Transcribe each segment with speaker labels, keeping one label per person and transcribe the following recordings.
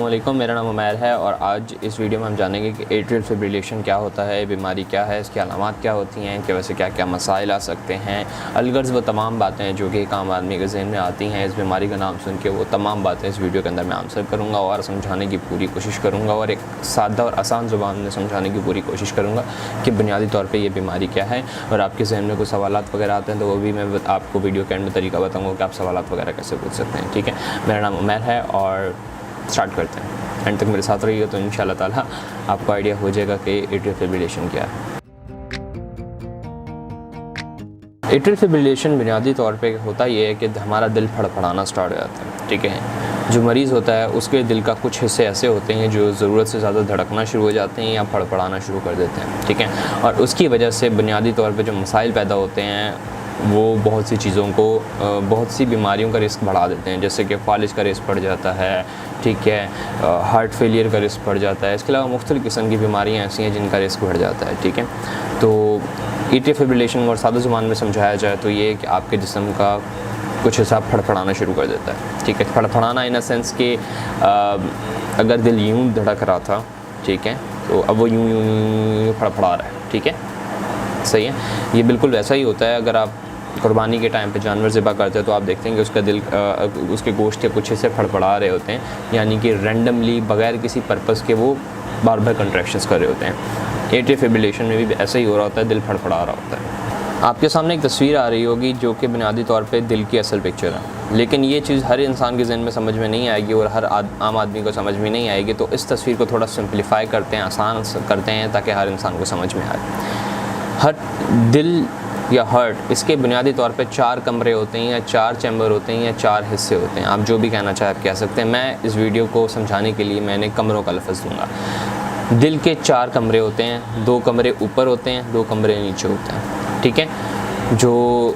Speaker 1: वालेकुम, मेरा नाम उमैर है और आज इस वीडियो में हम जानेंगे कि एट्रियल फिब्रिलेशन क्या होता है, बीमारी क्या है, इसकी अलामात क्या होती हैं, कि वैसे क्या क्या मसाइल आ सकते हैं। अलगर्ज़ वो तमाम बातें जो कि एक आम आदमी के जहन में आती हैं इस बीमारी का नाम सुन के, वो तमाम बातें इस वीडियो के अंदर मैं आंसर करूँगा और समझाने की पूरी कोशिश करूँगा और एक सादा और आसान ज़ुबान में समझाने की पूरी कोशिश करूँगा कि बुनियादी तौर पर यह बीमारी क्या है। और आपके जहन में कोई सवालात वगैरह आते हैं तो वो भी मैं आपको वीडियो के एंड में तरीका बताऊँगा कि आप सवालात वगैरह कैसे पूछ सकते हैं। ठीक है, मेरा नाम उमैर है और स्टार्ट करते हैं। एंड तक मेरे साथ रहिएगा तो इंशाल्लाह ताला आपको आइडिया हो जाएगा कि एट्रियल फिब्रिलेशन क्या है। एट्रियल फिब्रिलेशन बुनियादी तौर पे होता ये है कि हमारा दिल फड़फड़ाना स्टार्ट हो जाता है। ठीक है, जो मरीज़ होता है उसके दिल का कुछ हिस्से ऐसे होते हैं जो ज़रूरत से ज़्यादा धड़कना शुरू हो जाते हैं या फड़फड़ाना शुरू कर देते हैं। ठीक है, और उसकी वजह से बुनियादी तौर पे जो मसाइल पैदा होते हैं वो बहुत सी चीज़ों को, बहुत सी बीमारियों का रिस्क बढ़ा देते हैं, जैसे कि फालिज का रिस्क बढ़ जाता है। ठीक है, हार्ट फेलियर का रिस्क बढ़ जाता है। इसके अलावा मुख्तलिफ़ किस्म की बीमारियाँ ऐसी हैं जिनका रिस्क बढ़ जाता है। ठीक है, तो एट्रियल फिब्रिलेशन और सादा ज़ुबान में समझाया जाए तो ये कि आपके जिस्म का कुछ हिस्सा फड़फड़ाना शुरू कर देता है। ठीक है, फड़फड़ाना इन अ सेंस कि अगर दिल यूँ धड़क रहा था, ठीक है, तो अब वो यूँ फड़फड़ा रहा है। ठीक है, सही है। ये बिल्कुल वैसा ही होता है अगर आप कुर्बानी के टाइम पे जानवर ज़िबा करते हैं तो आप देखते हैं कि उसका दिल, उसके गोश्त के कुछ हिस्से फड़फड़ा रहे होते हैं, यानी कि रैंडमली बग़ैर किसी पर्पस के वो बार बार कंट्रैक्शंस कर रहे होते हैं। एट्रियल फिब्रिलेशन में भी ऐसा ही हो रहा होता है, दिल फड़फड़ा रहा होता है। आपके सामने एक तस्वीर आ रही होगी जो कि बुनियादी तौर पे दिल की असल पिक्चर है, लेकिन ये चीज़ हर इंसान के जहन में समझ में नहीं आएगी और हर आम आदमी को समझ में नहीं आएगी। तो इस तस्वीर को थोड़ा सिंप्लीफाई करते हैं, आसान करते हैं ताकि हर इंसान को समझ में आए। हर दिल या हार्ट, इसके बुनियादी तौर पे 4 कमरे होते हैं या 4 चैम्बर होते हैं या 4 हिस्से होते हैं। आप जो भी कहना चाहे आप कह सकते हैं। मैं इस वीडियो को समझाने के लिए मैंने कमरों का लफ्ज़ दूंगा। दिल के 4 कमरे होते हैं, 2 कमरे ऊपर होते हैं, 2 कमरे नीचे होते हैं। ठीक है, जो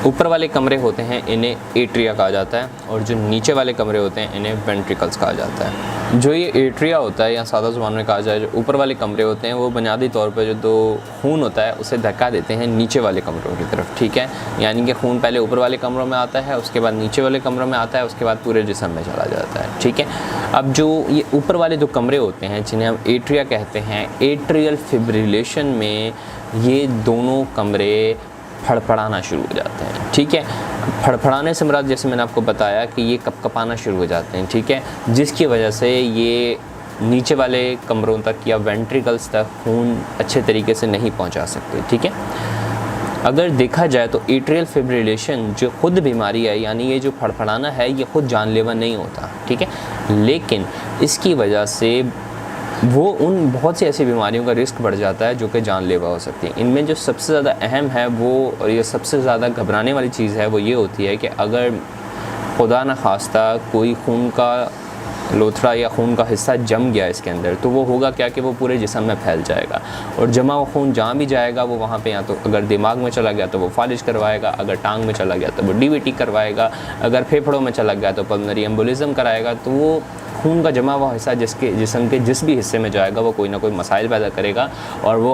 Speaker 1: ऊपर वाले कमरे होते हैं इन्हें एट्रिया कहा जाता है और जो नीचे वाले कमरे होते हैं इन्हें वेंट्रिकल्स कहा जाता है। जो ये एट्रिया होता है या सादा ज़ुबान में कहा जाए, जो ऊपर वाले कमरे होते हैं वो बुनियादी तौर पर जो खून होता है उसे धक्का देते हैं नीचे वाले कमरों की तरफ। ठीक है, यानी कि खून पहले ऊपर वाले कमरों में आता है, उसके बाद नीचे वाले कमरों में आता है, उसके बाद पूरे जिस्म में चला जाता है। ठीक है, अब जो ये ऊपर वाले जो कमरे होते हैं जिन्हें हम एट्रिया कहते हैं, एट्रियल फिब्रिलेशन में ये दोनों कमरे फड़फड़ाना शुरू हो जाते हैं। ठीक है, फड़फड़ाने से मुराद जैसे मैंने आपको बताया कि ये कपकपाना शुरू हो जाते हैं। ठीक है, जिसकी वजह से ये नीचे वाले कमरों तक या वेंट्रिकल्स तक खून अच्छे तरीके से नहीं पहुंचा सकते। ठीक है, अगर देखा जाए तो एट्रियल फिब्रिलेशन जो खुद बीमारी है, यानी ये जो फड़फड़ाना है, ये खुद जानलेवा नहीं होता। ठीक है, लेकिन इसकी वजह से वो उन बहुत सी ऐसी बीमारियों का रिस्क बढ़ जाता है जो कि जानलेवा हो सकती है। इनमें जो सबसे ज़्यादा अहम है वो, और ये सबसे ज़्यादा घबराने वाली चीज़ है, वो ये होती है कि अगर खुदा न खास्ता कोई खून का लोथड़ा या खून का हिस्सा जम गया इसके अंदर, तो वो होगा क्या कि वो पूरे जिस्म में फैल जाएगा और जमा हुआ खून जहाँ भी जाएगा वो वहाँ पे, या तो अगर दिमाग में चला गया तो वो फालिज करवाएगा, अगर टांग में चला गया तो वो डीवीटी करवाएगा, अगर फेफड़ों में चला गया तो पल्मोनरी एम्बोलिज्म कराएगा। तो वो खून का जमा हुआ हिस्सा जिसके जिस्म के जिस भी हिस्से में जाएगा वो कोई ना कोई मसाइल पैदा करेगा और वो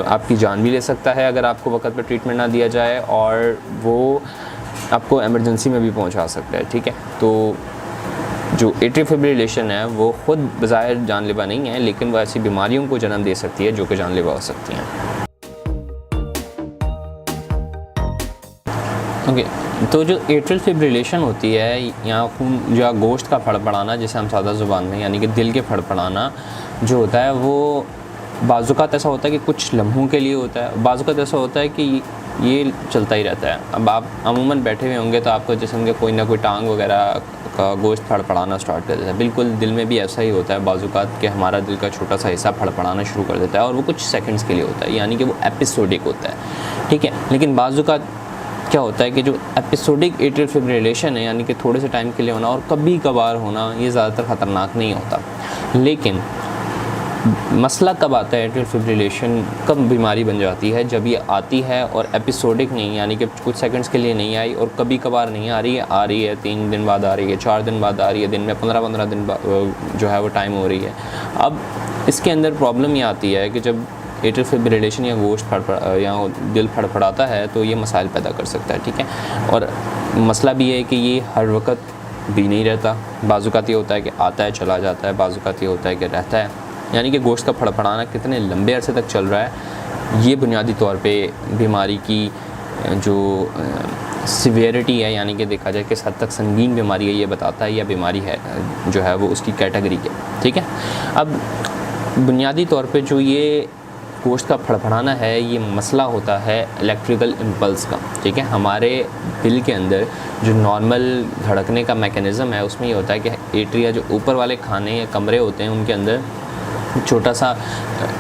Speaker 1: आपकी जान भी ले सकता है अगर आपको वक्त पर ट्रीटमेंट ना दिया जाए, और वो आपको एमरजेंसी में भी पहुंचा सकता है। ठीक है, तो जो एट्रियल फिब्रिलेशन है वो खुद बज़ाहिर जानलेवा नहीं है, लेकिन वो ऐसी बीमारियों को जन्म दे सकती है जो कि जानलेवा हो सकती हैं। ओके, तो जो एट्रियल फिब्रिलेशन होती है या खून या गोश्त का फड़फड़ाना, जिसे हम सादा ज़ुबान में यानी कि दिल के फड़फड़ाना जो होता है, वो बाज़ुकात ऐसा होता है कि कुछ लम्हों के लिए होता है, बाज़ुकात ऐसा होता है कि ये चलता ही रहता है। अब आप अमूमन बैठे हुए होंगे तो आपको जिस्म के कोई ना कोई टांग वगैरह का गोश्त फड़फड़ाना स्टार्ट कर देता है। बिल्कुल दिल में भी ऐसा ही होता है बाज़ुकात कि हमारा दिल का छोटा सा हिस्सा फड़फड़ाना शुरू कर देता है और वो कुछ सेकंड्स के लिए होता है, यानी कि वो एपिसोडिक होता है। ठीक है, लेकिन बाज़ुकात क्या होता है कि जो एपिसोडिक एट्रियल फिब्रिलेशन है, यानी कि थोड़े से टाइम के लिए होना और कभी कभार होना, ये ज़्यादातर ख़तरनाक नहीं होता। लेकिन मसला कब आता है, एट्रियल फिब्रिलेशन कब बीमारी बन जाती है, जब ये आती है और एपिसोडिक नहीं, यानी कि कुछ सेकंड्स के लिए नहीं आई और कभी कभार नहीं आ रही है 3 दिन बाद आ रही है, 4 दिन बाद आ रही है, दिन में 15-15 दिन जो है वो टाइम हो रही है। अब इसके अंदर प्रॉब्लम ये आती है कि जब एट्रियल फिब्रिलेशन या गोश्त या दिल फड़फड़ाता है तो ये मसाइल पैदा कर सकता है। ठीक है, और मसला भी है कि ये हर वक्त भी नहीं रहता, बाज़ुकात ये होता है कि आता है चला जाता है, बाज़ुकात ये होता है कि रहता है। यानी कि गोश्त का फड़फड़ाना कितने लंबे अरसे तक चल रहा है, ये बुनियादी तौर पे बीमारी की जो सिवियरिटी है, यानी कि देखा जाए किस हद तक संगीन बीमारी है, ये बताता है, या बीमारी है जो है वो उसकी कैटेगरी के। ठीक है, अब बुनियादी तौर पे जो ये गोश्त का फड़फड़ाना है, ये मसला होता है इलेक्ट्रिकल इम्पल्स का। ठीक है, हमारे दिल के अंदर जो नॉर्मल धड़कने का मैकेनिज़्म है, उसमें ये होता है कि एट्रिया जो ऊपर वाले खाने या कमरे होते हैं, उनके अंदर छोटा सा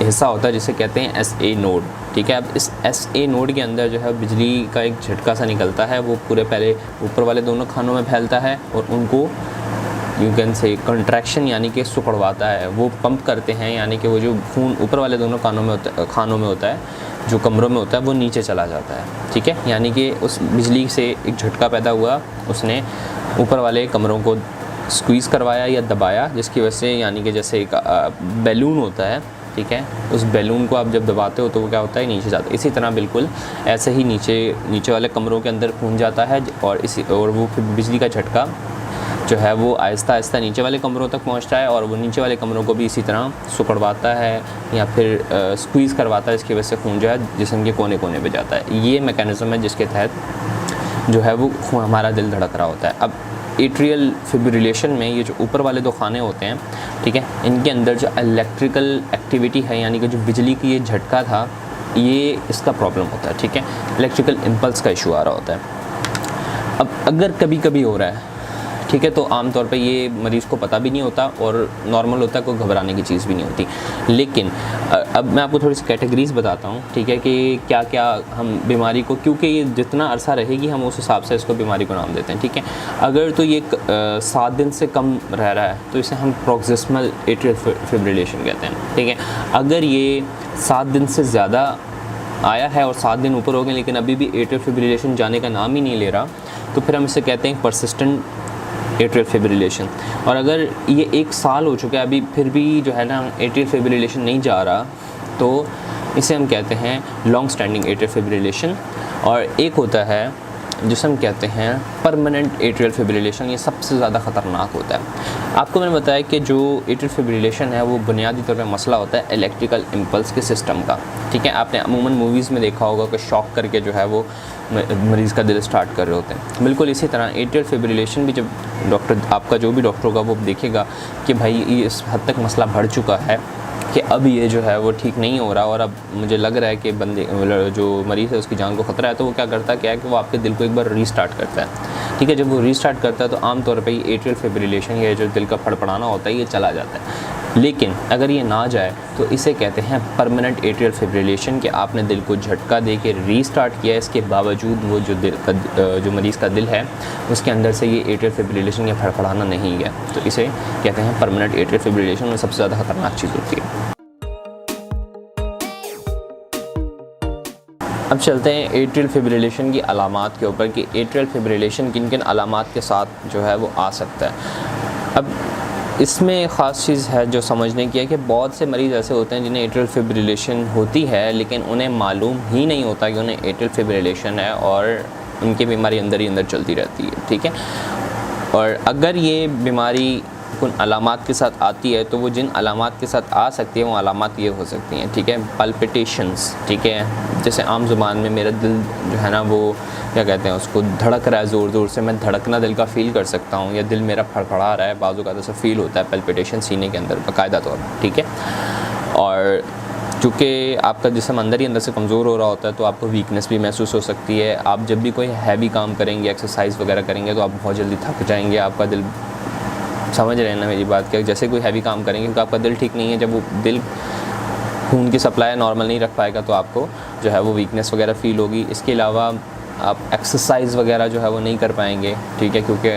Speaker 1: हिस्सा होता है जिसे कहते हैं SA नोड। ठीक है, अब इस SA नोड के अंदर जो है बिजली का एक झटका सा निकलता है, वो पूरे पहले ऊपर वाले दोनों खानों में फैलता है और उनको यू कैन से कंट्रैक्शन यानी कि सुकड़वाता है, वो पंप करते हैं, यानी कि वो जो खून ऊपर वाले दोनों खानों में होता है, जो कमरों में होता है, वो नीचे चला जाता है। ठीक है, यानी कि उस बिजली से एक झटका पैदा हुआ, उसने ऊपर वाले कमरों को स्क्वीज़ करवाया या दबाया, जिसकी वजह से यानी कि जैसे एक बैलून होता है, ठीक है, उस बैलून को आप जब दबाते हो तो वो क्या होता है, नीचे जाता है। इसी तरह बिल्कुल ऐसे ही नीचे वाले कमरों के अंदर खून जाता है और वो फिर बिजली का झटका जो है वो आहिस्ता आहिस्ता नीचे वाले कमरों तक पहुंचता है और वो नीचे वाले कमरों को भी इसी तरह सुकड़वाता है या फिर स्क्वीज़ करवाता है, इसकी वजह से खून जो है जिस्म के कोने कोने पे जाता है। ये मैकेनिज़्म है जिसके तहत जो है वो हमारा दिल धड़क रहा होता है। अब एट्रियल फिब्रिलेशन में ये जो ऊपर वाले दो खाने होते हैं, ठीक है, इनके अंदर जो इलेक्ट्रिकल एक्टिविटी है, यानी कि जो बिजली की ये झटका था, ये इसका प्रॉब्लम होता है। ठीक है, इलेक्ट्रिकल इम्पल्स का इशू आ रहा होता है। अब अगर कभी कभी हो रहा है, ठीक है, तो आमतौर पे ये मरीज़ को पता भी नहीं होता और नॉर्मल होता है, कोई घबराने की चीज़ भी नहीं होती। लेकिन अब मैं आपको थोड़ी सी कैटेगरीज बताता हूँ, ठीक है, कि क्या क्या हम बीमारी को, क्योंकि ये जितना अरसा रहेगी हम उस हिसाब से इसको बीमारी को नाम देते हैं। ठीक है, अगर तो ये 7 दिन से कम रह रहा है तो इसे हम प्रोक्सिमल एट्रियल फिब्रिलेशन कहते हैं। ठीक है, अगर ये 7 दिन से ज़्यादा आया है और 7 दिन ऊपर हो गए लेकिन अभी भी एट्रियल फिब्रिलेशन जाने का नाम ही नहीं ले रहा, तो फिर हम इसे कहते हैं परसिस्टेंट एट्रियल फिब्रिलेशन। और अगर ये 1 साल हो चुका है अभी फिर भी जो है ना एट्रियल फिब्रिलेशन नहीं जा रहा, तो इसे हम कहते हैं लॉन्ग स्टैंडिंग एट्रियल फिब्रिलेशन। और एक होता है जिसे हम कहते हैं परमानेंट एट्रियल फिब्रिलेशन, ये सबसे ज़्यादा ख़तरनाक होता है। आपको मैंने बताया कि जो एट्रियल फिब्रिलेशन है वो बुनियादी तौर पर मसला होता है इलेक्ट्रिकल इम्पल्स के सिस्टम का। ठीक है, आपने अमूमन मूवीज़ में देखा होगा कि शॉक करके जो है वो मरीज़ का दिल स्टार्ट कर रहे होते हैं। बिल्कुल इसी तरह एट्रियल फिब्रिलेशन भी जब आपका जो भी डॉक्टर होगा वो देखेगा कि भाई ये इस हद तक मसला बढ़ चुका है कि अब ये जो है वो ठीक नहीं हो रहा और अब मुझे लग रहा है कि बंदे जो मरीज़ है उसकी जान को ख़तरा है, तो वो क्या करता है, क्या है कि वो आपके दिल को एक बार रीस्टार्ट करता है। ठीक है, जब वो रीस्टार्ट करता है तो आमतौर पे ये एट्रियल फिब्रिलेशन, ये जो दिल का फड़फड़ाना होता है, ये चला जाता है। लेकिन अगर ये ना जाए तो इसे कहते हैं परमानेंट एट्रियल फिब्रिलेशन, कि आपने दिल को झटका दे के रीस्टार्ट किया, इसके बावजूद वो जो मरीज़ का दिल है उसके अंदर से ये एट्रियल फिब्रिलेशन या फड़फड़ाना नहीं गया, तो इसे कहते हैं परमानेंट एट्रियल फिब्रिलेशन, में सबसे ज़्यादा ख़तरनाक चीज़ होती है। अब चलते हैं एट्रियल फिब्रिलेशन की अलामात के ऊपर कि एट्रियल फिब्रिलेशन किन किन अलामात के साथ जो है वो आ सकता है। अब इसमें ख़ास चीज़ है जो समझने की है कि बहुत से मरीज़ ऐसे होते हैं जिन्हें एट्रियल फिब्रिलेशन होती है लेकिन उन्हें मालूम ही नहीं होता कि उन्हें एट्रियल फिब्रिलेशन है और उनकी बीमारी अंदर ही अंदर चलती रहती है। ठीक है, और अगर ये बीमारी उन अलामात के साथ आती है तो वो जिन अलामात के साथ आ सकती है वो अलामात ये हो सकती हैं। ठीक है, पल्पिटेशंस, ठीक है, जैसे आम ज़ुबान में मेरा दिल जो है ना वो क्या कहते हैं उसको, धड़क रहा है ज़ोर ज़ोर से, मैं धड़कना दिल का फ़ील कर सकता हूँ, या दिल मेरा फड़फड़ा रहा है, बाजू का ऐसा फ़ील होता है पल्पिटेशन सीने के अंदर बाकायदा तौर पर। ठीक है, और चूँकि आपका जिस्म अंदर ही अंदर से कमज़ोर हो रहा होता है तो आपको वीकनेस भी महसूस हो सकती है। आप जब भी कोई हैवी काम करेंगे, एक्सरसाइज वगैरह करेंगे, तो आप बहुत जल्दी थक जाएंगे, आपका दिल, समझ रहे हैं ना मेरी बात, क्या जैसे कोई हैवी काम करेंगे क्योंकि आपका दिल ठीक नहीं है, जब वो दिल खून की सप्लाई नॉर्मल नहीं रख पाएगा तो आपको जो है वो वीकनेस वगैरह फ़ील होगी। इसके अलावा आप एक्सरसाइज वगैरह जो है वो नहीं कर पाएंगे। ठीक है, क्योंकि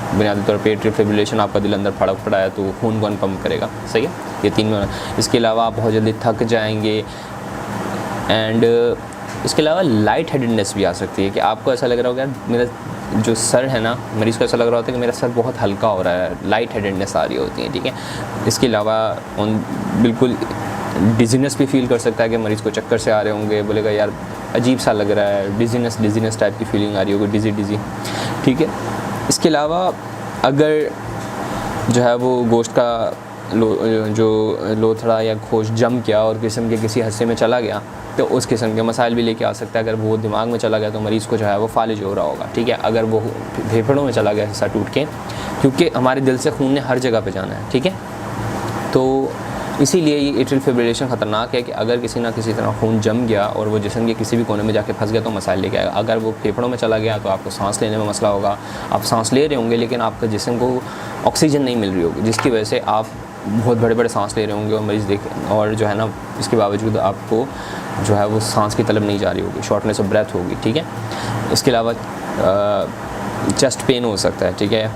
Speaker 1: बुनियादी तौर पे एट्रियल फिब्रिलेशन, आपका दिल अंदर फड़क पड़ा है तो खून कौन पंप करेगा, सही है, ये 3 में। इसके अलावा आप बहुत जल्दी थक जाएंगे एंड इसके अलावा लाइट हेडेडनेस भी आ सकती है कि आपको ऐसा लग रहा होगा मेरा जो सर है ना, मरीज़ को ऐसा लग रहा होता है कि मेरा सर बहुत हल्का हो रहा है, लाइट हेडेडनेस आ रही होती है। ठीक है, इसके अलावा बिल्कुल डिजीनेस भी फील कर सकता है कि मरीज़ को चक्कर से आ रहे होंगे, बोलेगा यार अजीब सा लग रहा है, डिजीनेस टाइप की फीलिंग आ रही होगी, डिजी। ठीक है, इसके अलावा अगर जो है वो गोश्त का लोथड़ा या गोश्त जम गया और जिस्म के किसी हिस्से में चला गया तो उस किस्म के मसाइल भी लेके आ सकता है। अगर वो दिमाग में चला गया तो मरीज़ को जो है वो फालिज हो रहा होगा, ठीक है। अगर वो फेफड़ों में चला गया हिस्सा टूट के, क्योंकि हमारे दिल से खून ने हर जगह पे जाना है, ठीक है। तो इसीलिए ये एट्रियल फिब्रिलेशन ख़तरनाक है कि अगर किसी ना किसी तरह खून जम गया और वो जिस्म के किसी भी कोने में जाके फंस गया तो मसाइल लेके आएगा। अगर वो फेफड़ों में चला गया तो आपको सांस लेने में मसला होगा, आप सांस ले रहे होंगे लेकिन आपका जिस्म को ऑक्सीजन नहीं मिल रही होगी, जिसकी वजह से आप बहुत बड़े बड़े सांस ले रहे होंगे और मरीज़ देखें और जो है ना इसके बावजूद आपको जो है वो सांस की तलब नहीं जा रही होगी, शॉर्टनेस ऑफ ब्रेथ होगी, ठीक है। इसके अलावा चेस्ट पेन हो सकता है, ठीक है।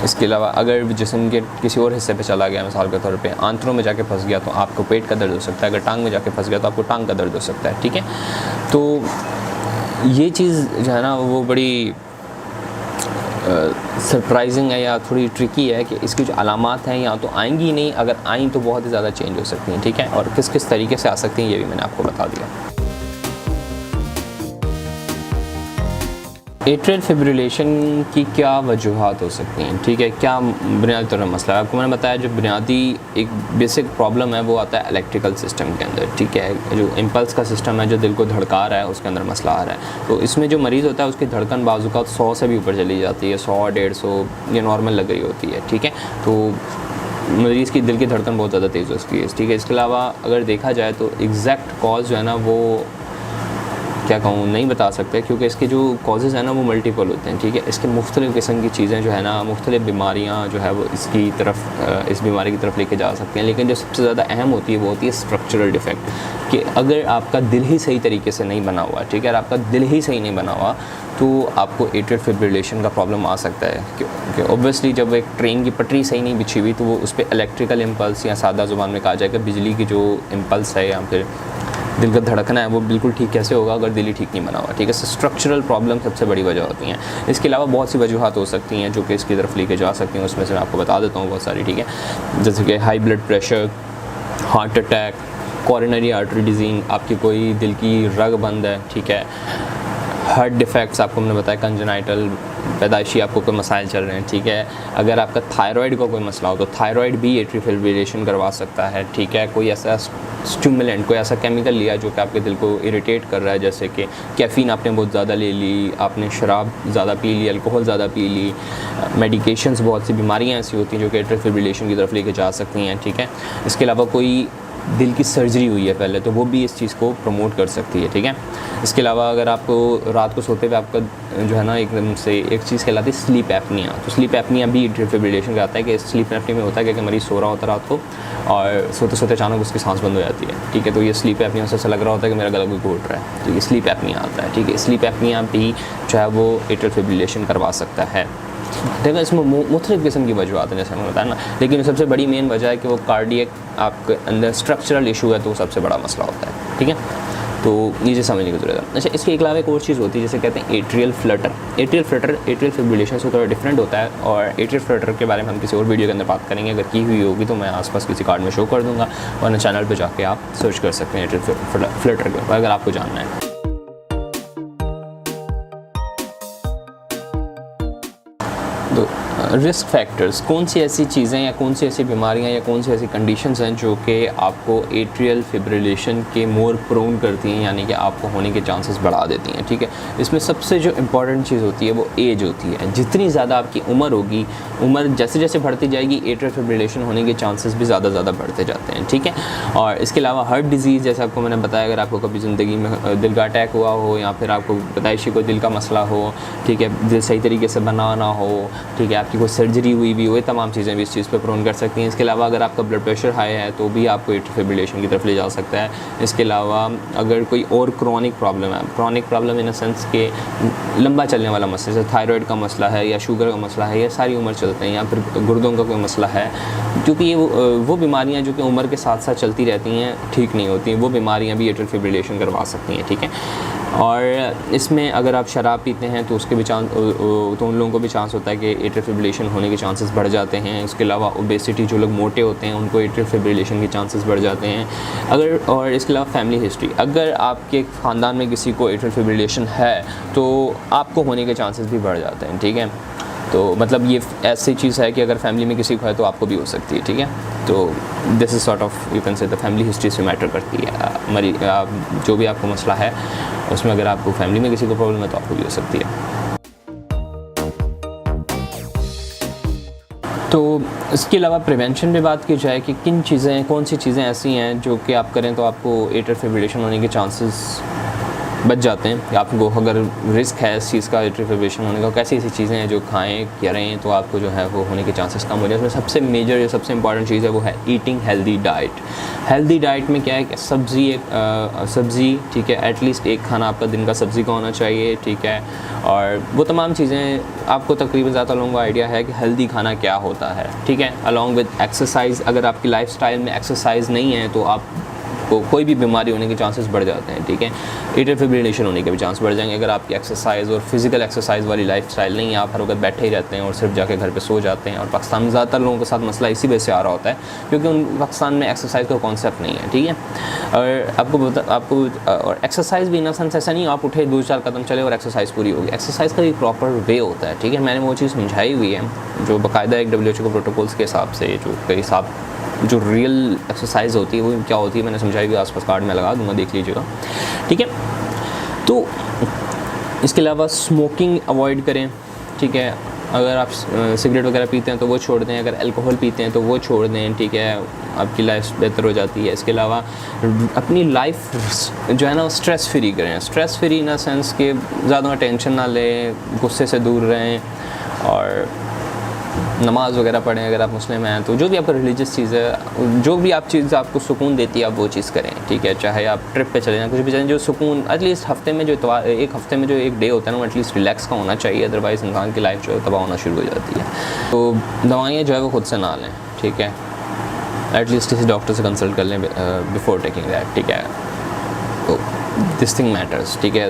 Speaker 1: इसके अलावा अगर जिस्म के किसी और हिस्से पे चला गया, मिसाल के तौर पे आंतरों में जाके फंस गया तो आपको पेट का दर्द हो सकता है, अगर टांग में जाके फंस गया तो आपको टांग का दर्द हो सकता है, ठीक है। तो ये चीज़ जो है ना वो बड़ी सरप्राइजिंग है या थोड़ी ट्रिकी है कि इसकी जो अलामात हैं या तो आएंगी नहीं, अगर आएँ तो बहुत ही ज़्यादा चेंज हो सकती हैं, ठीक है। और किस किस तरीके से आ सकती हैं ये भी मैंने आपको बता दिया। एट्रियल फिब्रिलेशन की क्या वजूहात हो सकती हैं, ठीक है, क्या बुनियादी तौर पर मसला है। आपको मैंने बताया जो बुनियादी एक बेसिक प्रॉब्लम है वो आता है इलेक्ट्रिकल सिस्टम के अंदर, ठीक है। जो इम्पल्स का सिस्टम है जो दिल को धड़का रहा है उसके अंदर मसला आ रहा है। तो इसमें जो मरीज़ होता है उसकी धड़कन बाज़ुकात 100 से भी ऊपर चली जाती है, 100 150 ये नॉर्मल लग रही होती है, ठीक है। तो मरीज़ की दिल की धड़कन बहुत ज़्यादा तेज़ होती है, ठीक है। इसके अलावा अगर देखा जाए तो एग्जैक्ट कॉज जो है ना वो क्या कहूँ नहीं बता सकते, क्योंकि इसके जो कॉजेज़ हैं ना वो मल्टीपल होते हैं, ठीक है। इसके मुख्तलिफ़ किस्म की चीज़ें जो है ना, मुख्तलिफ़ बीमारियाँ जो है वो इसकी तरफ इस बीमारी की तरफ लेके जा सकते हैं। लेकिन जो सबसे ज़्यादा अहम होती है वो होती है स्ट्रक्चरल डिफेक्ट, कि अगर आपका दिल ही सही तरीके से नहीं बना हुआ, ठीक है, अगर आपका दिल ही सही नहीं बना हुआ तो आपको एट्रियल फिब्रिलेशन का प्रॉब्लम आ सकता है। क्योंकि ऑब्वियसली जब एक ट्रेन की पटरी सही नहीं बिछी हुई तो वो उस पर इलेक्ट्रिकल इम्पल्स या सादा ज़ुबान में कहा जाएगा बिजली की जो इम्पल्स है या फिर दिल का धड़कना है वो बिल्कुल ठीक कैसे होगा अगर दिल ही ठीक नहीं बना हुआ, ठीक है। स्ट्रक्चरल प्रॉब्लम सबसे बड़ी वजह होती हैं। इसके अलावा बहुत सी वजूहात हो सकती हैं जो कि इसकी तरफ लेके जा सकती हैं, उसमें से मैं आपको बता देता हूँ बहुत सारी, ठीक है। जैसे कि high blood pressure, heart attack, coronary artery disease, आपकी कोई दिल की रग बंद है, ठीक है। हार्ट डिफेक्ट्स आपको मैंने बताया, कंजेनाइटल पैदाइशी आपको कोई मसाइल चल रहे हैं, ठीक है। अगर आपका थायराइड का कोई मसला हो तो थायराइड भी एट्रियल फिब्रिलेशन करवा सकता है, ठीक है। कोई ऐसा स्टिमुलेंट, कोई ऐसा केमिकल लिया जो कि आपके दिल को इरिटेट कर रहा है, जैसे कि कैफ़ीन आपने बहुत ज़्यादा ले ली, आपने शराब ज़्यादा पी ली, अल्कोहल ज़्यादा पी ली, मेडिकेशंस, बहुत सी बीमारियाँ ऐसी होती हैं जो कि एट्रियल फिब्रिलेशन की तरफ लेके जा सकती हैं, ठीक है। इसके अलावा कोई दिल की सर्जरी हुई है पहले तो वो भी इस चीज़ को प्रमोट कर सकती है, ठीक है। इसके अलावा अगर आपको रात को सोते हुए आपका जो है ना एकदम से एक चीज़ कहलाती है स्लीप एपनिया, तो स्लीप एपनिया भी एट्रियल फिब्रिलेशन का आता है कि स्लीप एपनिया में होता है कि मरीज़ सो रहा होता है रात को और सोते सोते अचानक उसकी सांस बंद हो जाती है, ठीक है। तो ये स्लीप एपनिया से ऐसा लग रहा होता है कि मेरा गला कोई घोट रहा है, तो ये स्लीप एपनिया आता है, ठीक है। स्लीप एपनिया भी जो है वो एट्रियल फिब्रिलेशन करवा सकता है, देखो इसमें मुख्तलिफ़ किस्म की वजूहत हैं जैसे मैंने बताया ना, लेकिन सबसे बड़ी मेन वजह है कि वो कार्डियक आपके अंदर स्ट्रक्चरल इशू है तो वो सबसे बड़ा मसला होता है, ठीक है। तो ये जो समझने की ज़रूरत है। अच्छा, इसके अलावा एक और चीज़ होती है जिसे कहते हैं एट्रियल फ्लटर। एट्रियल फिब्रिलेशन से थोड़ा डिफरेंट होता है और एट्रियल फ्लटर के बारे में हम किसी और वीडियो के अंदर बात करेंगे, अगर की हुई होगी तो मैं आसपास किसी कार्ड में शो कर दूँगा, वरना चैनल पर जाके आप सर्च कर सकते हैं एट्रियल फ्लटर के ऊपर अगर आपको जानना है। तो रिस्क फैक्टर्स, कौन सी ऐसी चीज़ें या कौन सी ऐसी बीमारियां या कौन सी ऐसी कंडीशंस हैं जो कि आपको एट्रियल फिब्रिलेशन के मोर प्रोन करती हैं, यानी कि आपको होने के चांसेस बढ़ा देती हैं, ठीक है। इसमें सबसे जो इम्पॉर्टेंट चीज़ होती है वो एज होती है। जितनी ज़्यादा आपकी उम्र होगी, उम्र जैसे जैसे बढ़ती जाएगी एट्रियल फिब्रिलेशन होने के चांसेस भी ज़्यादा बढ़ते जाते हैं, ठीक है। और इसके अलावा हार्ट डिजीज़, जैसे आपको मैंने बताया, अगर आपको कभी ज़िंदगी में दिल का अटैक हुआ हो या फिर आपको पैदाइशी कोई दिल का मसला हो, ठीक है, दिल सही तरीके से बना ना हो, ठीक है, आपकी कोई सर्जरी हुई भी हो, ये तमाम चीज़ें भी इस चीज़ पे प्रोन कर सकती हैं। इसके अलावा अगर आपका ब्लड प्रेशर हाई है तो भी आपको एट्रियल फिब्रिलेशन की तरफ ले जा सकता है। इसके अलावा अगर कोई और क्रॉनिक प्रॉब्लम है, chronic problem in the sense के लंबा चलने वाला मसला, जैसे थायराइड का मसला है या शुगर का मसला है, ये सारी उम्र चलते हैं, या फिर गुर्दों का कोई मसला है, क्योंकि ये वो बीमारियाँ जो कि उम्र के साथ साथ चलती रहती हैं, ठीक नहीं होती हैं, वो बीमारियाँ भी एट्रियल फिब्रिलेशन करवा सकती हैं, ठीक है। और इसमें अगर आप शराब पीते हैं तो उसके भी चांस, तो उन लोगों को भी चांस होता है कि एट्रियल फिब्रिलेशन होने के चांसेस बढ़ जाते हैं। इसके अलावा ओबेसिटी, जो लोग मोटे होते हैं उनको एट्रियल फिब्रिलेशन के चांसेस बढ़ जाते हैं। अगर, और इसके अलावा फैमिली हिस्ट्री, अगर आपके ख़ानदान में किसी को एट्रियल फिब्रिलेशन है तो आपको होने के चांसेस भी बढ़ जाते हैं, ठीक है। तो मतलब ये ऐसी चीज़ है कि अगर फैमिली में किसी को है तो आपको भी हो सकती है, ठीक है। तो this is sort of you can say the family history से मैटर करती है। जो भी आपको मसला है उसमें अगर आपको फैमिली में किसी को प्रॉब्लम है तो आपको भी हो सकती है। तो इसके अलावा प्रिवेंशन में बात की जाए कि कौन सी चीज़ें ऐसी हैं जो कि आप करें तो आपको एट्रियल फिब्रिलेशन होने के चांसेस बच जाते हैं, या आपको अगर रिस्क है इस चीज़ का एट्रियल फिब्रिलेशन होने का, कैसी ऐसी चीज़ें हैं जो खाएं करें तो आपको जो है वो होने के चांसेस कम हो जाए। उसमें सबसे मेजर या सबसे इंपॉर्टेंट चीज़ है वो है eating healthy diet. Healthy diet में क्या है कि सब्ज़ी, ठीक है, एटलीस्ट एक खाना आपका दिन का सब्ज़ी का होना चाहिए, ठीक है। और वो तमाम चीज़ें आपको तकरीबन ज़्यादा लोगों को आइडिया है कि हेल्दी खाना क्या होता है, ठीक है। अलॉन्ग विद एक्सरसाइज, अगर आपकी लाइफस्टाइल में एक्सरसाइज नहीं है तो आपको कोई भी बीमारी होने के चांसेस बढ़ जाते हैं, ठीक है। एट्रियल फिब्रिलेशन होने के भी चांस बढ़ जाएंगे अगर आपकी एक्सरसाइज और फिजिकल एक्सरसाइज वाली लाइफस्टाइल नहीं है, आप हर वक्त बैठे ही रहते हैं और सिर्फ जाके घर पे सो जाते हैं। और पाकिस्तान में ज़्यादातर लोगों के साथ मसला इसी वजह से आ रहा होता है क्योंकि पाकिस्तान में एक्सरसाइज का कॉन्सेप्ट नहीं है, ठीक है। और आपको और एक्सरसाइज भी इन सेंस ऐसा नहीं आप उठे 2-4 कदम चले और एक्सरसाइज पूरी होगी। एक्सरसाइज का एक प्रॉपर वे होता है, ठीक है। मैंने वो चीज़ समझाई हुई है जो बाकायदा एक WHO के प्रोटोकॉल्स के हिसाब से जो रियल एक्सरसाइज होती है वो क्या होती है मैंने समझाई हुई, आसपास कार्ड में लगा दूंगा, देख लीजिएगा, ठीक है। तो इसके अलावा स्मोकिंग अवॉइड करें, ठीक है। अगर आप सिगरेट वगैरह पीते हैं तो वो छोड़ दें, अगर अल्कोहल पीते हैं तो वो छोड़ दें, ठीक है। आपकी लाइफ बेहतर हो जाती है। इसके अलावा अपनी लाइफ जो है ना स्ट्रेस फ्री करें। Stress free in the sense कि ज़्यादा टेंशन ना लें, गुस्से से दूर रहें और नमाज़ वगैरह पढ़ें अगर आप मुस्लिम हैं तो। जो भी आपका रिलीजियस चीज़ है, जो भी आप चीज़ आपको सुकून देती है आप वो चीज़ करें, ठीक है। चाहे आप ट्रिप पे चले जाएँ, कुछ भी चलें, जो सुकून एटलीस्ट हफ्ते में जो एक हफ्ते में जो एक डे होता है ना वो एटलीस्ट रिलैक्स का होना चाहिए, अदरवाइज़ इंसान की लाइफ जो है तबाह होना शुरू हो जाती है। तो दवाइयाँ जो है वो खुद से ना लें, ठीक है। एटलीस्ट किसी डॉक्टर से कंसल्ट कर लें बिफोर टेकिंग दैट, ठीक है। तो दिस थिंग मैटर्स, ठीक है।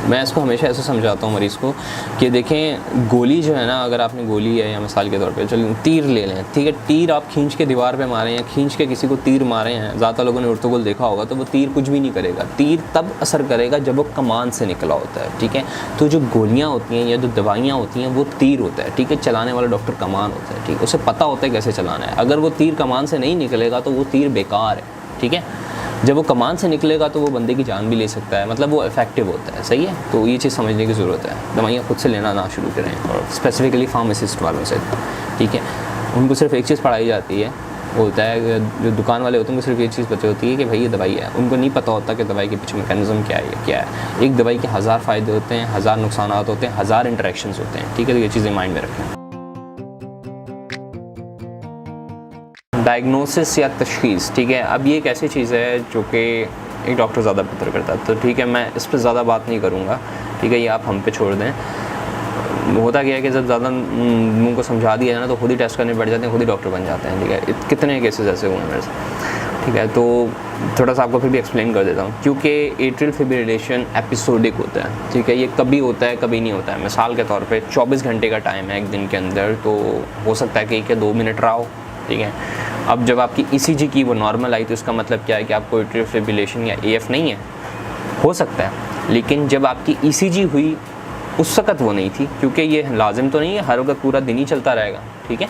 Speaker 1: मैं इसको हमेशा ऐसे समझाता हूँ मरीज़ को कि देखें गोली जो है ना, अगर आपने गोली है या मिसाल के तौर पे चलिए तीर ले लें, ठीक है। तीर आप खींच के दीवार पे मारें या खींच के किसी को तीर मारे हैं, ज़्यादा लोगों ने उर्तुगुल देखा होगा, तो वो तीर कुछ भी नहीं करेगा। तीर तब असर करेगा जब वो कमान से निकला होता है, ठीक है। तो जो गोलियाँ होती हैं या जो दवाइयाँ होती हैं वो तीर होता है, ठीक है। चलाने वाला डॉक्टर कमान होता है, ठीक है। उसे पता होता है कैसे चलाना है। अगर वो तीर कमान से नहीं निकलेगा तो वो तीर बेकार है, ठीक है। जब वो कमान से निकलेगा तो वो बंदे की जान भी ले सकता है, मतलब वो इफेक्टिव होता है, सही है। तो ये चीज़ समझने की ज़रूरत है। दवाइयाँ खुद से लेना ना शुरू करें, और स्पेसिफिकली फार्मासिस्ट वालों से, ठीक है। उनको सिर्फ एक चीज़ पढ़ाई जाती है, वो होता है जो दुकान वाले होते हैं उनको सिर्फ ये चीज़ पता होती है कि भाई ये दवाई है। उनको नहीं पता होता कि दवाई के पीछे मैकेनिज्म क्या है। एक दवाई के 1000 फ़ायदे होते हैं, 1000 नुकसान होते हैं, 1000 इंटरेक्शंस होते हैं, ठीक है। तो ये चीज़ें माइंड में रखें। डायग्नोसिस या तशख़ीस, ठीक है। अब ये एक ऐसी चीज़ है जो कि एक डॉक्टर ज़्यादा बेहतर करता है, तो ठीक है मैं इस पर ज़्यादा बात नहीं करूँगा, ठीक है। ये आप हम पे छोड़ दें। होता क्या है कि जब ज़्यादा मुँह को समझा दिया है ना तो खुद ही टेस्ट करने बैठ जाते हैं, खुद ही डॉक्टर बन जाते हैं, ठीक है। कितने केसेस ऐसे हुए हैं मेरे से, ठीक है। तो थोड़ा सा आपको फिर भी एक्सप्लेन कर देता हूँ, क्योंकि एट्रियल फिब्रिलेशन एपिसोडिक होता है, ठीक है। ये कभी होता है कभी नहीं होता है। मिसाल के तौर पे 24 घंटे का टाइम है एक दिन के अंदर, तो हो सकता है कि 1 या 2 मिनट रहा हो, ठीक है। अब जब आपकी ECG की वो नॉर्मल आई तो इसका मतलब क्या है कि आपको एट्रियल फिब्रिलेशन या AF नहीं है, हो सकता है। लेकिन जब आपकी ECG हुई उस वक़्त वो नहीं थी, क्योंकि ये लाजिम तो नहीं है हर वक्त पूरा दिन ही चलता रहेगा, ठीक है।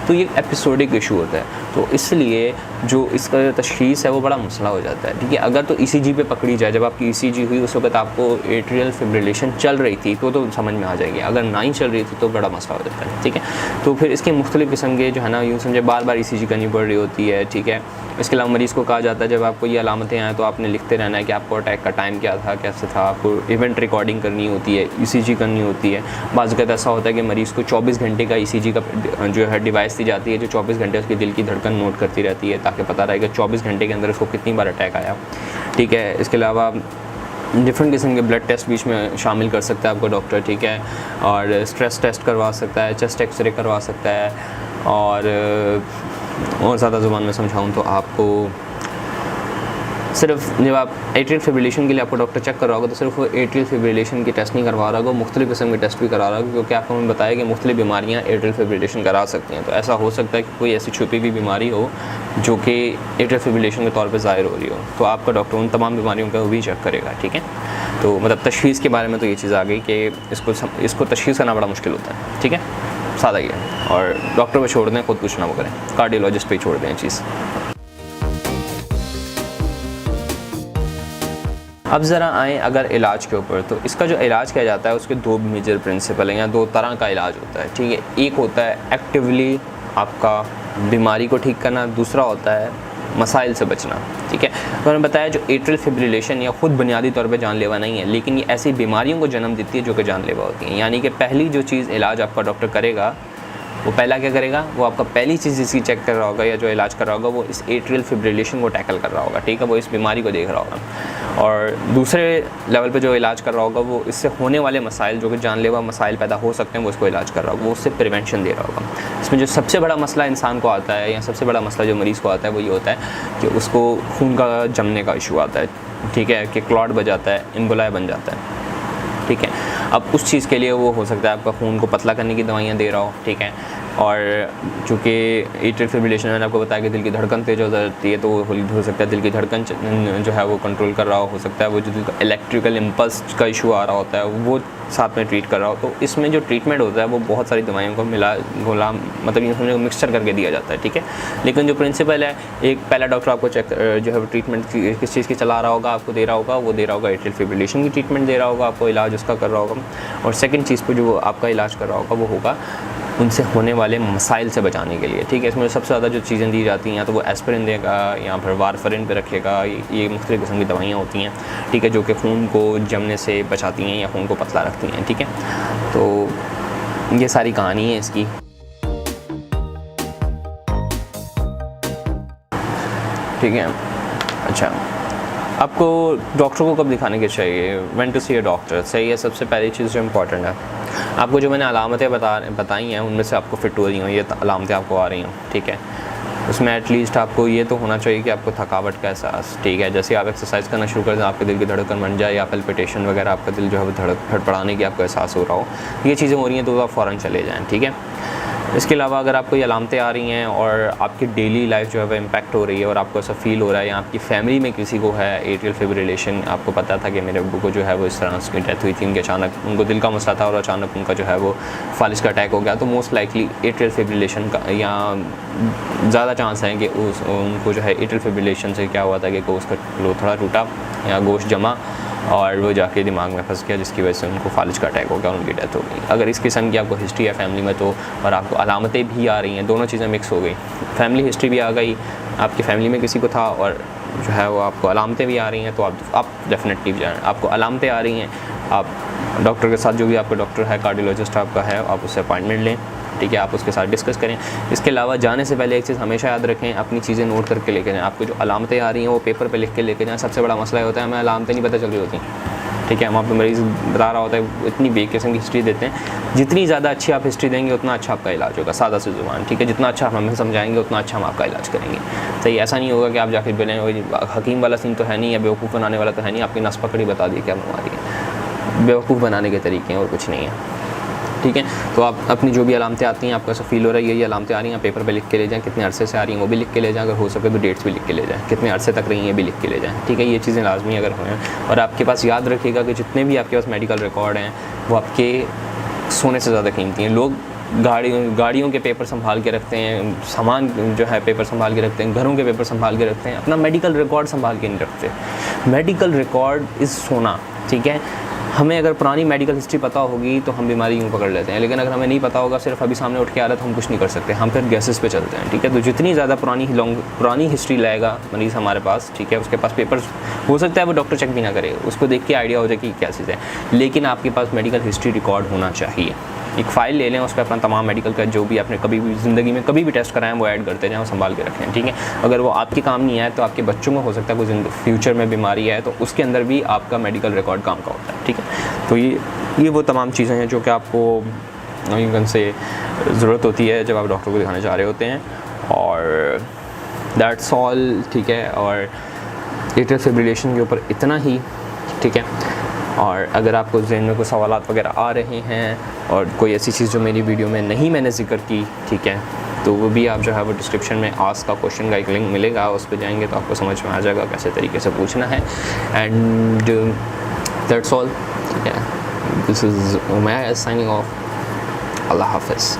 Speaker 1: तो ये एपिसोडिक इशू होता है, तो इसलिए जो इसका तशख़ीस है वो बड़ा मसला हो जाता है, ठीक है। अगर तो ECG पे पकड़ी जाए, जब आपकी ECG हुई उस वक्त आपको एट्रियल फिब्रिलेशन चल रही थी तो समझ में आ जाएगी। अगर नहीं चल रही थी तो बड़ा मसला हो जाता है, ठीक है। तो फिर इसके मुख्तलिफ़ किस्म के जो है ना, यूँ समझे बार बार ECG करनी पड़ रही होती है, ठीक है। इसके अलावा मरीज़ को कहा जाता है जब आपको ये अलामतें आएँ तो आपने लिखते रहना है कि आपको अटैक का टाइम क्या था, कैसे था। आपको इवेंट रिकॉर्डिंग करनी होती है, ECG करनी होती है। बाज़ वक़्त ऐसा होता है कि मरीज़ को 24 घंटे का ECG का जो है डिवाइस दी जाती है, जो 24 घंटे उसके दिल की धड़कन नोट करती रहती है, ताकि पता रहे कि 24 घंटे के अंदर उसको कितनी बार अटैक आया, ठीक है। इसके अलावा डिफरेंट किस्म के ब्लड टेस्ट बीच में शामिल कर सकता है आपको डॉक्टर, ठीक है। और स्ट्रेस टेस्ट करवा सकता है, चेस्ट एक्सरे करवा सकता है। और ज़्यादा ज़ुबान में समझाऊँ तो आपको सिर्फ जब आप एट्रियल फिब्रिलेशन के लिए आपको डॉक्टर चेक कर रहा होगा तो सिर्फ वो एट्रियल फिब्रिलेशन की टेस्ट नहीं करवा रहा होगा, मुख्तलिफ़ किस्म के टेस्ट भी करा रहा होगा, क्योंकि आपको हमें बताया कि मुख्तलिफ़ बीमारियाँ एट्रियल फिब्रिलेशन करा सकती हैं। तो ऐसा हो सकता है कि कोई ऐसी छुपी हुई बीमारी हो जो कि एट्रियल फिब्रिलेशन के तौर पर ज़ाहिर हो रही हो, तो आपका डॉक्टर उन तमाम बीमारियों का भी चेक करेगा, ठीक है। तो मतलब तशख़ीस के बारे में तो ये चीज़ आ गई कि इसको तशख़ीस करना बड़ा मुश्किल होता है, ठीक है। सादा ही है। और डॉक्टर पे छोड़ दें, खुद कुछ ना वो करें, कार्डियोलॉजिस्ट पे ही छोड़ दें चीज़। अब ज़रा आएँ अगर इलाज के ऊपर, तो इसका जो इलाज किया जाता है उसके दो मेजर प्रिंसिपल हैं या दो तरह का इलाज होता है, ठीक है। एक होता है एक्टिवली आपका बीमारी को ठीक करना, दूसरा होता है मसाइल से बचना, ठीक है। तो मैंने बताया जो एट्रियल फिब्रिलेशन या खुद बुनियादी तौर पे जानलेवा नहीं है, लेकिन ये ऐसी बीमारियों को जन्म देती है जो कि जानलेवा होती हैं। यानी कि पहली जो चीज़ इलाज आपका डॉक्टर करेगा, वो पहला क्या करेगा, वो आपका पहली चीज़ जिसकी चेक कर रहा होगा या जो इलाज कर रहा होगा, वो इस एट्रियल फिब्रिलेशन को टैकल कर रहा होगा, ठीक है। वो इस बीमारी को देख रहा होगा। और दूसरे लेवल पे जो इलाज कर रहा होगा, वो इससे होने वाले मसाइल जो कि जानलेवा मसाइल पैदा हो सकते हैं, वो उसको इलाज कर रहा होगा, वो उससे प्रिवेंशन दे रहा होगा। इसमें जो सबसे बड़ा मसला इंसान को आता है या सबसे बड़ा मसला जो मरीज़ को आता है, वो ये होता है कि उसको खून का जमने का इशू आता है, ठीक है, कि क्लॉट बन जाता है, एम्बोलाई बन जाता है, ठीक है। अब उस चीज़ के लिए वो हो सकता है आपका खून को पतला करने की दवाइयाँ दे रहा हो, ठीक है। और चूँकि एट्रियल फिब्रिलेशन मैंने आपको बताया कि दिल की धड़कन तेज़ हो जाती है, तो वो हो सकता है दिल की धड़कन जो है वो कंट्रोल कर रहा हो सकता है वो जो दिल का इलेक्ट्रिकल इम्पल्स का इशू आ रहा होता है वो साथ में ट्रीट कर रहा हो। तो इसमें जो ट्रीटमेंट होता है वो बहुत सारी दवाइयों को मतलब ये मिक्सचर करके दिया जाता है, ठीक है। लेकिन जो प्रिंसिपल है, एक पहला डॉक्टर आपको चेक जो है ट्रीटमेंट किस चीज़ की चला रहा होगा, आपको दे रहा होगा, वो दे रहा होगा एट्रियल फिब्रिलेशन की ट्रीटमेंट दे रहा होगा, आपको इलाज उसका कर रहा होगा। और सेकेंड चीज़ पर जो आपका इलाज कर रहा होगा, वो होगा उनसे होने वाले मसाइल से बचाने के लिए, ठीक है। इसमें सबसे ज़्यादा जो चीज़ें दी जाती हैं, या तो वो एस्पिरिन देगा या फिर वारफरिन पे रखेगा, ये मुख्तलिफ़ किस्म की दवाइयाँ होती हैं, ठीक है, जो कि खून को जमने से बचाती हैं या खून को पतला रखती हैं, ठीक है। तो ये सारी कहानी है इसकी। ठीक है, अच्छा, आपको डॉक्टर को कब दिखाने के चाहिए, when to see a doctor, सही है। सबसे पहली चीज़ जो इम्पॉर्टेंट है, आपको जो मैंने अलामतें बताई हैं उनमें से आपको फिट हो रही हों, ये अलामतें आपको आ रही हों, ठीक है। उसमें एटलीस्ट आपको ये तो होना चाहिए कि आपको थकावट का एहसास, ठीक है, जैसे आप एक्सरसाइज करना शुरू कर दें, आपके दिल की धड़कन बन जाए या पल्पिटेशन वगैरह, आपका दिल जो है वो धड़पड़ाने की आपको एहसास हो रहा हो, ये चीज़ें हो रही हैं तो आप फ़ौरन चले जाएँ, ठीक है। इसके अलावा अगर आपको ये अलामतें आ रही हैं और आपकी डेली लाइफ जो है वो इम्पैक्ट हो रही है और आपको ऐसा फील हो रहा है, या आपकी फैमिली में किसी को है एट्रियल फिब्रिलेशन, आपको पता था कि मेरे अब्बू को जो है वो इस तरह उसकी डेथ हुई थी, उनके अचानक उनको दिल का मसला था और अचानक उनका जो है वो फालिज का अटैक हो गया, तो मोस्ट लाइकली एट्रियल फिब्रिलेशन का या ज़्यादा चांस है कि उनको जो है एट्रियल फिब्रिलेशन से क्या हुआ था कि उसका लोथड़ा टूटा या गोश्त जमा और वो जाके दिमाग में फंस गया, जिसकी वजह से उनको फालिज का अटैक हो गया, उनकी डेथ हो गई। अगर इस किस्म की आपको हिस्ट्री है फैमिली में, तो और आपको अलामतें भी आ रही हैं, दोनों चीज़ें मिक्स हो गई, फैमिली हिस्ट्री भी आ गई, आपकी फैमिली में किसी को था और जो है वो आपको अलामतें भी आ रही हैं, तो आप डेफिनेटली जाएँ। आपको अलामतें आ रही हैं, आप डॉक्टर के साथ, जो भी आपका डॉक्टर है, कार्डियोलॉजिस्ट आपका है, आप उससे अपॉइंटमेंट लें, ठीक है, आप उसके साथ डिस्कस करें। इसके अलावा जाने से पहले एक चीज़ हमेशा याद रखें, अपनी चीज़ें नोट करके लेके जाएँ। आपको जो अलामतें आ रही हैं वो पेपर पे लिख के लेके जाएँ। सबसे बड़ा मसला होता है हमें अलामतें नहीं पता चल रही होती, ठीक है, वहाँ पे मरीज़ बता रहा होता है, इतनी बेकिस्म की हिस्ट्री देते हैं। जितनी ज़्यादा अच्छी आप हिस्ट्री देंगे उतना अच्छा आपका इलाज होगा, सादा सी ज़ुबान, ठीक है। जितना अच्छा हमें समझाएंगे उतना अच्छा हम आपका इलाज करेंगे, सही। ऐसा नहीं होगा कि आप जाकर बोलें हकीम वाला सीन तो है नहीं, या बेवकूफ़ बनाने वाला तो है नहीं, आपकी नस पकड़ी बता दी क्या बनवा दी, बेवकूफ़ बनाने के तरीके हैं और कुछ नहीं है, ठीक है। तो आप अपनी जो भी अलामतें आती हैं, आपको ऐसा फील हो रहा है ये अलामतें आ रही हैं, पेपर पे लिख के ले जाएँ, कितने अरसे से आ रही हैं वो भी लिख के ले जाएँ, अगर हो सके तो डेट्स भी लिख के ले जाएँ, कितने अरसे तक रही हैं ये भी लिख के ले जाएँ, ठीक है। ये चीज़ें लाजमी अगर हों, और आपके पास याद रखिएगा कि जितने भी आपके पास मेडिकल रिकॉर्ड हैं वो आपके सोने से ज़्यादा कीमती हैं। लोग गाड़ियों के पेपर संभाल के रखते हैं, सामान जो है पेपर संभाल के रखते हैं, घरों के पेपर संभाल के रखते हैं, अपना मेडिकल रिकॉर्ड संभाल के नहीं रखते। मेडिकल रिकॉर्ड इज़ सोना, ठीक है। हमें अगर पुरानी मेडिकल हिस्ट्री पता होगी तो हम बीमारी यूँ पकड़ लेते हैं, लेकिन अगर हमें नहीं पता होगा, सिर्फ अभी सामने उठ के आ रहा है, तो हम कुछ नहीं कर सकते, हम फिर गैसेस पे चलते हैं, ठीक है। तो जितनी ज़्यादा पुरानी हिस्ट्री लाएगा मरीज़ हमारे पास, ठीक है, उसके पास पेपर्स हो सकता है वो डॉक्टर चेक भी ना करे, उसको देख के आइडिया हो जाए कि क्या चीज़ है, लेकिन आपके पास मेडिकल हिस्ट्री रिकॉर्ड होना चाहिए। एक फ़ाइल ले लें, उस पर अपना तमाम मेडिकल का जो भी आपने कभी भी ज़िंदगी में कभी भी टेस्ट कराएं वो ऐड करते जाएं, वो संभाल के रखें, ठीक है। अगर वो आपके काम नहीं आए तो आपके बच्चों में हो सकता है कोई फ्यूचर में बीमारी है, तो उसके अंदर भी आपका मेडिकल रिकॉर्ड काम का होता है, ठीक है। तो ये वो तमाम चीज़ें हैं जो कि आपको से ज़रूरत होती है जब आप डॉक्टर को दिखाने जा रहे होते हैं, और दैट्स ऑल, ठीक है। और एट्रियल फिब्रिलेशन के ऊपर इतना ही, ठीक है। और अगर आपको ज़हन में कुछ सवालात वगैरह आ रहे हैं और कोई ऐसी चीज़ जो मेरी वीडियो में मैंने जिक्र की, ठीक है, तो वो भी आप जो है वो डिस्क्रिप्शन में आस्क का क्वेश्चन का एक लिंक मिलेगा, उस पर जाएंगे तो आपको समझ में आ जाएगा कैसे तरीके से पूछना है। एंड दैट्स ऑल, ठीक है। This is Umaiya signing off. अल्लाह हाफ़िज़।